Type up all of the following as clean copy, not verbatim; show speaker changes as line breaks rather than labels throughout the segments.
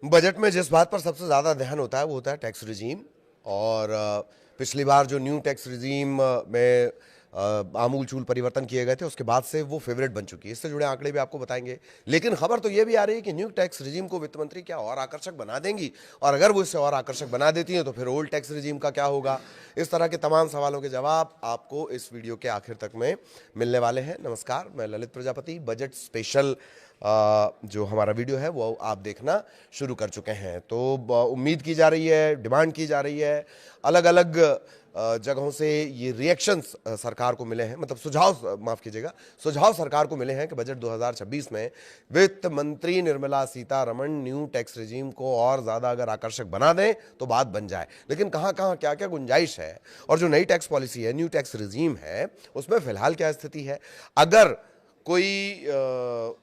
Budget में जिस बात पर सबसे ज़्यादा ध्यान होता है वो होता है टैक्स रिजीम। और पिछली बार जो न्यू टैक्स रिजीम में आमूल चूल परिवर्तन किए गए थे उसके बाद से वो फेवरेट बन चुकी है। इससे जुड़े आंकड़े भी आपको बताएंगे। लेकिन खबर तो ये भी आ रही है कि न्यू टैक्स रिजीम को वित्त मंत्री क्या और आकर्षक बना देंगी, और अगर वो इससे और आकर्षक बना देती हैं तो फिर ओल्ड टैक्स रिजीम का क्या होगा। इस तरह के तमाम सवालों के जवाब आपको इस वीडियो के आखिर तक में मिलने वाले हैं। नमस्कार, मैं ललित प्रजापति। बजट स्पेशल जो हमारा वीडियो है वो आप देखना शुरू कर चुके हैं। तो उम्मीद की जा रही है, डिमांड की जा रही है, अलग अलग जगहों से ये रिएक्शंस सरकार को मिले हैं, मतलब सुझाव, माफ कीजिएगा, सुझाव सरकार को मिले हैं कि बजट 2026 में वित्त मंत्री Nirmala Sitharaman new tax regime को और ज्यादा अगर आकर्षक बना दें तो बात बन जाए। लेकिन कहां कहां क्या क्या गुंजाइश है, और जो नई टैक्स पॉलिसी है, न्यू टैक्स रिजीम है, उसमें फिलहाल क्या स्थिति है, अगर कोई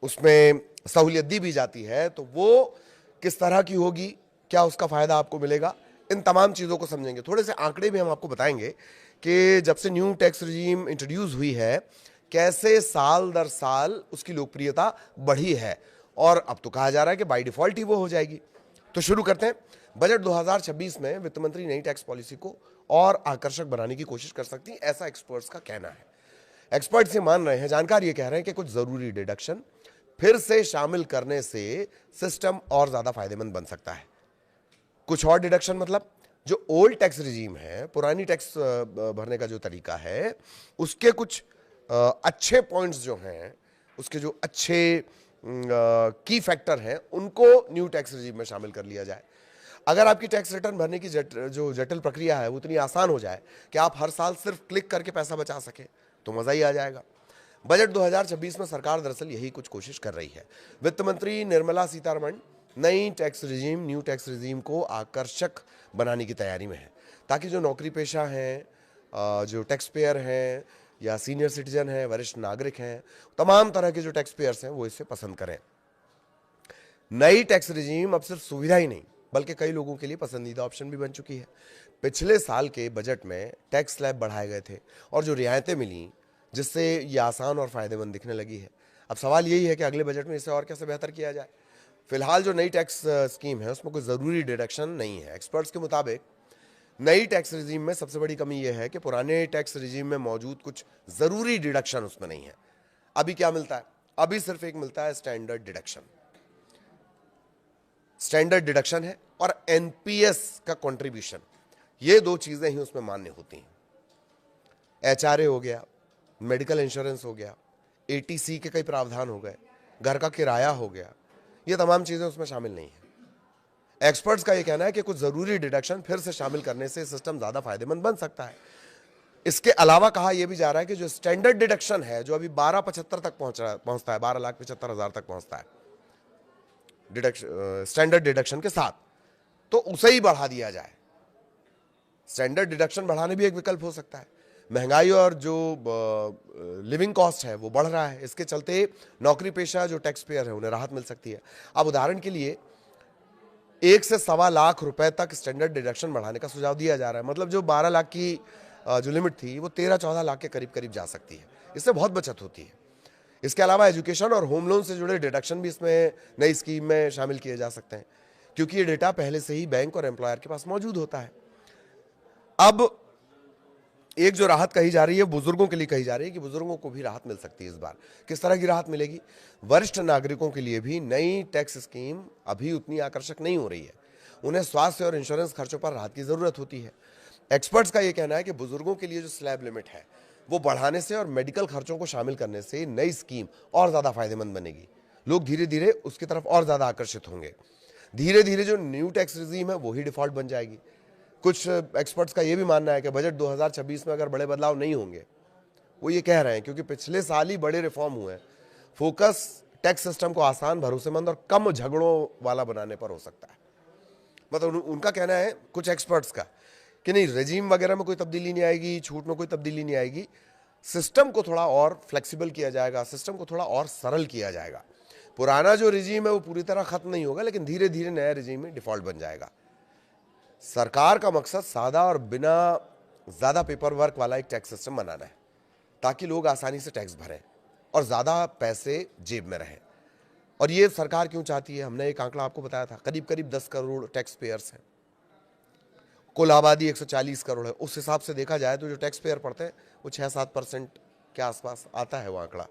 उसमें सहूलियत दी भी जाती है तो वो किस तरह की होगी, क्या उसका फायदा आपको मिलेगा, इन तमाम चीजों को समझेंगे। थोड़े से आंकड़े भी हम आपको बताएंगे कि जब से न्यू टैक्स रिजीम इंट्रोड्यूस हुई है कैसे साल दर साल उसकी लोकप्रियता बढ़ी है, और अब तो कहा जा रहा है कि बाय डिफॉल्ट ही वो हो जाएगी। तो शुरू करते हैं। बजट 2026 में वित्त मंत्री नई टैक्स पॉलिसी को और आकर्षक बनाने की कोशिश कर सकती है, ऐसा एक्सपर्ट्स का कहना है। एक्सपर्ट्स ये मान रहे हैं, जानकार ये कह रहे हैं कि कुछ जरूरी डिडक्शन फिर से शामिल करने से सिस्टम और ज्यादा फायदेमंद बन सकता है। कुछ और डिडक्शन मतलब जो ओल्ड टैक्स रिजीम है, पुरानी टैक्स भरने का जो तरीका है, उसके कुछ अच्छे पॉइंट्स जो हैं, उसके जो अच्छे की फैक्टर हैं, उनको न्यू टैक्स रिजीम में शामिल कर लिया जाए। अगर आपकी टैक्स रिटर्न भरने की जो जटिल प्रक्रिया है वो इतनी आसान हो जाए कि आप हर साल सिर्फ क्लिक करके पैसा बचा सके तो मजा ही आ जाएगा। बजट 2026 में सरकार दरअसल यही कुछ कोशिश कर रही है। वित्त मंत्री निर्मला सीतारमण नई tax regime, new tax regime को आकर्षक बनाने की तैयारी में है, ताकि जो नौकरी पेशा हैं, जो टैक्स पेयर हैं, या सीनियर सिटीजन हैं, वरिष्ठ नागरिक हैं, तमाम तरह के जो टैक्स पेयर्स हैं वो इसे पसंद करें। नई टैक्स रिजीम अब सिर्फ सुविधा ही नहीं बल्कि कई लोगों के लिए पसंदीदा ऑप्शन भी बन चुकी है। पिछले साल के बजट में टैक्स स्लैब बढ़ाए गए थे और जो रियायतें मिली, जिससे ये आसान और फायदेमंद दिखने लगी है। अब सवाल यही है कि अगले बजट में इसे और कैसे बेहतर किया जाए। फिलहाल जो नई टैक्स स्कीम है उसमें कोई ज़रूरी डिडक्शन नहीं है। एक्सपर्ट्स के मुताबिक नई टैक्स रिजीम में सबसे बड़ी कमी यह है कि पुराने टैक्स रिजीम में मौजूद कुछ ज़रूरी डिडक्शन उसमें नहीं है। अभी क्या मिलता है? अभी सिर्फ एक मिलता है स्टैंडर्ड डिडक्शन। स्टैंडर्ड डिडक्शन है और एनपीएस का कंट्रीब्यूशन, ये दो चीजें ही उसमें मान्य होती हैं। एचआरए हो गया, मेडिकल इंश्योरेंस हो गया, एटीसी के कई प्रावधान हो गए, घर का किराया हो गया, ये तमाम चीजें उसमें शामिल नहीं है। एक्सपर्ट्स का यह कहना है कि कुछ जरूरी डिडक्शन फिर से शामिल करने से सिस्टम ज्यादा फायदेमंद बन सकता है। इसके अलावा कहा यह भी जा रहा है कि जो स्टैंडर्ड डिडक्शन है, जो अभी 1275 तक पहुंचता है, 12,75,000 तक पहुंचता है स्टैंडर्ड डिडक्शन के साथ, तो उसे ही बढ़ा दिया जाए। स्टैंडर्ड डिडक्शन बढ़ाने भी एक विकल्प हो सकता है। महंगाई और जो लिविंग कॉस्ट है वो बढ़ रहा है, इसके चलते नौकरी पेशा जो टैक्स पेयर है उन्हें राहत मिल सकती है। अब उदाहरण के लिए 1 से सवा लाख रुपए तक स्टैंडर्ड डिडक्शन बढ़ाने का सुझाव दिया जा रहा है। मतलब जो 12 लाख की जो लिमिट थी वो 13-14 लाख के करीब करीब जा सकती है। इससे बहुत बचत होती है। इसके अलावा एजुकेशन और होम लोन से जुड़े डिडक्शन भी इसमें नई स्कीम में शामिल किए जा सकते हैं, क्योंकि ये डेटा पहले से ही बैंक और एम्प्लॉयर के पास मौजूद होता है। अब एक जो राहत कही जा रही है बुजुर्गों के लिए कही जा रही है कि बुजुर्गों को भी राहत मिल सकती है। इस बार किस तरह की राहत मिलेगी? वरिष्ठ नागरिकों के लिए भी नई टैक्स स्कीम अभी उतनी आकर्षक नहीं हो रही है। उन्हें स्वास्थ्य और इंश्योरेंस खर्चों पर राहत की जरूरत होती है। एक्सपर्ट्स का यह कहना है कि बुजुर्गों के लिए जो स्लैब लिमिट है वो बढ़ाने से और मेडिकल खर्चों को शामिल करने से नई स्कीम और ज्यादा फायदेमंद बनेगी। लोग धीरे धीरे उसकी तरफ और ज्यादा आकर्षित होंगे। धीरे धीरे जो न्यू टैक्स रिजीम है वो ही डिफॉल्ट बन जाएगी। कुछ एक्सपर्ट्स का यह भी मानना है कि बजट 2026 में अगर बड़े बदलाव नहीं होंगे, वो ये कह रहे हैं क्योंकि पिछले साल ही बड़े रिफॉर्म हुए हैं, फोकस टैक्स सिस्टम को आसान, भरोसेमंद और कम झगड़ों वाला बनाने पर हो सकता है। मतलब उनका कहना है कुछ एक्सपर्ट्स का कि नहीं, रेजिम वगैरह में कोई तब्दीली नहीं आएगी, छूट में कोई तब्दीली नहीं आएगी, सिस्टम को थोड़ा और फ्लेक्सिबल किया जाएगा, सिस्टम को थोड़ा और सरल किया जाएगा। पुराना जो रिजीम है वो पूरी तरह खत्म नहीं होगा, लेकिन धीरे धीरे नया रिजीम में डिफॉल्ट बन जाएगा। सरकार का मकसद सादा और बिना ज्यादा पेपर वर्क वाला एक टैक्स सिस्टम बनाना है, ताकि लोग आसानी से टैक्स भरें और ज्यादा पैसे जेब में रहें। और ये सरकार क्यों चाहती है? हमने एक आंकड़ा आपको बताया था, करीब करीब 10 करोड़ टैक्स पेयर्स हैं, कुल आबादी 140 करोड़ है। उस हिसाब से देखा जाए तो जो टैक्स पेयर पड़ते हैं वो 6-7% के आसपास आता है वो आंकड़ा।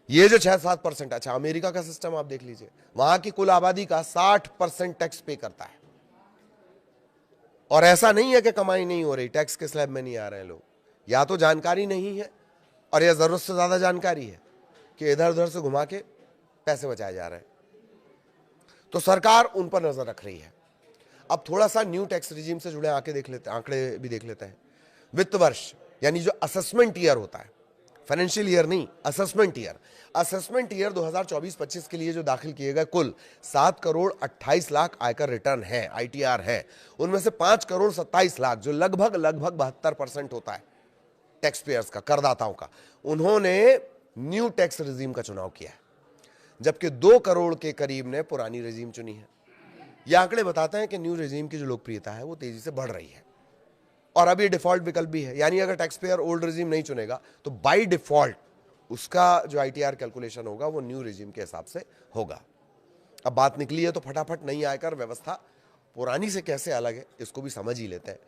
ये जो 6-7%, अच्छा अमेरिका का सिस्टम आप देख लीजिए, वहां की कुल आबादी का 60% टैक्स पे करता है। और ऐसा नहीं है कि कमाई नहीं हो रही, टैक्स के स्लैब में नहीं आ रहे हैं लोग, या तो जानकारी नहीं है और या जरूरत से ज्यादा जानकारी है कि इधर उधर से घुमा के पैसे बचाए जा रहे हैं। तो सरकार उन पर नजर रख रही है। अब थोड़ा सा न्यू टैक्स रिजीम से जुड़े आंकड़े भी देख लेते हैं। वित्त वर्ष यानी जो असेसमेंट ईयर होता है, फाइनेंशियल ईयर नहीं, असेसमेंट ईयर 2024-25 के लिए जो दाखिल किए गए कुल 7 करोड़ 28 लाख आयकर रिटर्न है, आईटीआर है। उनमें से 5 करोड़ 27 लाख, जो लगभग 72% होता है टैक्स पेयर्स का, करदाताओं का, उन्होंने न्यू टैक्स रिजीम का चुनाव किया है, जबकि 2 करोड़ के करीब ने पुरानी रिजीम चुनी है। ये आंकड़े बताते हैं कि न्यू रिजीम की जो लोकप्रियता है वो तेजी से बढ़ रही है। और अब ये डिफॉल्ट विकल्प भी है, यानी अगर टैक्स पेयर ओल्ड रिजीम नहीं चुनेगा तो बाय डिफॉल्ट उसका जो आईटीआर कैलकुलेशन होगा वो न्यू रिजीम के हिसाब से होगा। अब बात निकली है तो फटाफट नई आयकर व्यवस्था पुरानी से कैसे अलग है इसको भी समझ ही लेते हैं।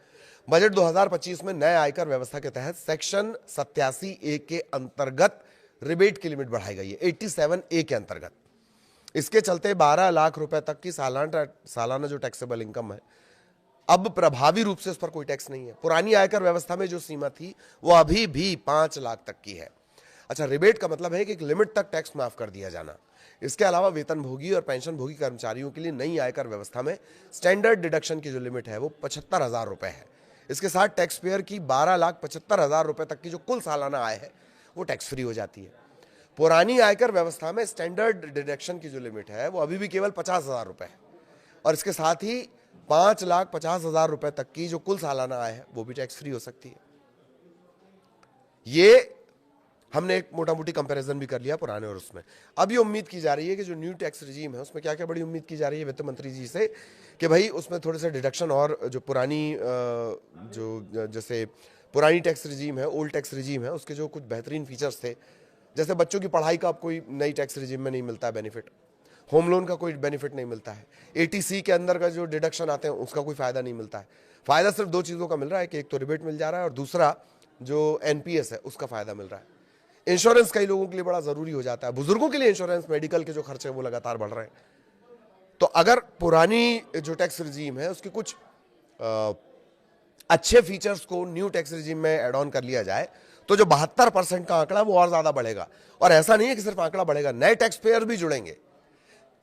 बजट 2025 में नए आयकर व्यवस्था के तहत सेक्शन 87A के अंतर्गत रिबेट की लिमिट बढ़ाई गई है, 87A के अंतर्गत। इसके चलते 12 लाख रुपए तक की सालाना जो टैक्सेबल इनकम है, अब प्रभावी रूप से उस पर कोई टैक्स नहीं है। पुरानी आयकर व्यवस्था में जो सीमा थी वो अभी भी 5 लाख तक की है। अच्छा, रिबेट का मतलब है कि एक लिमिट तक टैक्स माफ कर दिया जाना। इसके अलावा वेतन भोगी और पेंशन भोगी कर्मचारियों के लिए नई आयकर व्यवस्था में स्टैंडर्ड डिडक्शन की जो लिमिट है वो 75,000 रुपए है। इसके साथ टैक्स पेयर की 12,75,000 रुपए तक की जो कुल सालाना आय है वो टैक्स फ्री हो जाती है। पुरानी आयकर व्यवस्था में स्टैंडर्ड डिडक्शन की जो लिमिट है वो अभी भी केवल 50,000 रुपए है, और इसके साथ ही 5,50,000 रुपए तक की जो कुल सालाना आय है वो भी टैक्स फ्री हो सकती है। ये हमने एक मोटा मोटी कंपैरिजन भी कर लिया पुराने और उसमें। अब ये उम्मीद की जा रही है कि जो न्यू टैक्स रिजीम है उसमें क्या क्या बड़ी उम्मीद की जा रही है वित्त मंत्री जी से, कि भाई उसमें थोड़े से डिडक्शन, और जो पुरानी जैसे पुरानी टैक्स रिजीम है, ओल्ड टैक्स रिजीम है, उसके जो कुछ बेहतरीन फीचर्स थे, जैसे बच्चों की पढ़ाई का अब कोई नई टैक्स रिजीम में नहीं मिलता है बेनिफिट, होम लोन का कोई बेनिफिट नहीं मिलता है, एटीसी के अंदर का जो डिडक्शन आते हैं उसका कोई फायदा नहीं मिलता है। फायदा सिर्फ 2 चीज़ों का मिल रहा है कि एक तो रिबेट मिल जा रहा है और दूसरा जो एनपीएस है उसका फायदा मिल रहा है। इंश्योरेंस कई लोगों के लिए बड़ा जरूरी हो जाता है, बुजुर्गों के लिए इंश्योरेंस, मेडिकल के जो खर्चे वो लगातार बढ़ रहे हैं। तो अगर पुरानी जो टैक्स रिजीम है उसके कुछ अच्छे फीचर्स को न्यू टैक्स रिजीम में एड ऑन कर लिया जाए तो जो 72% का आंकड़ा वो और ज्यादा बढ़ेगा। और ऐसा नहीं है कि सिर्फ आंकड़ा बढ़ेगा, नए टैक्स पेयर भी जुड़ेंगे,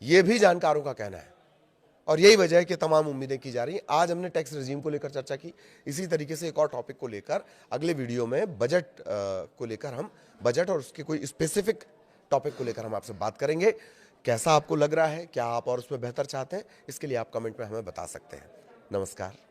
ये भी जानकारों का कहना है। और यही वजह है कि तमाम उम्मीदें की जा रही हैं। आज हमने टैक्स रिजीम को लेकर चर्चा की, इसी तरीके से एक और टॉपिक को लेकर अगले वीडियो में बजट को लेकर हम बजट और उसके कोई स्पेसिफिक टॉपिक को लेकर हम आपसे बात करेंगे। कैसा आपको लग रहा है, क्या आप और उसमें बेहतर चाहते हैं, इसके लिए आप कमेंट में हमें बता सकते हैं। नमस्कार।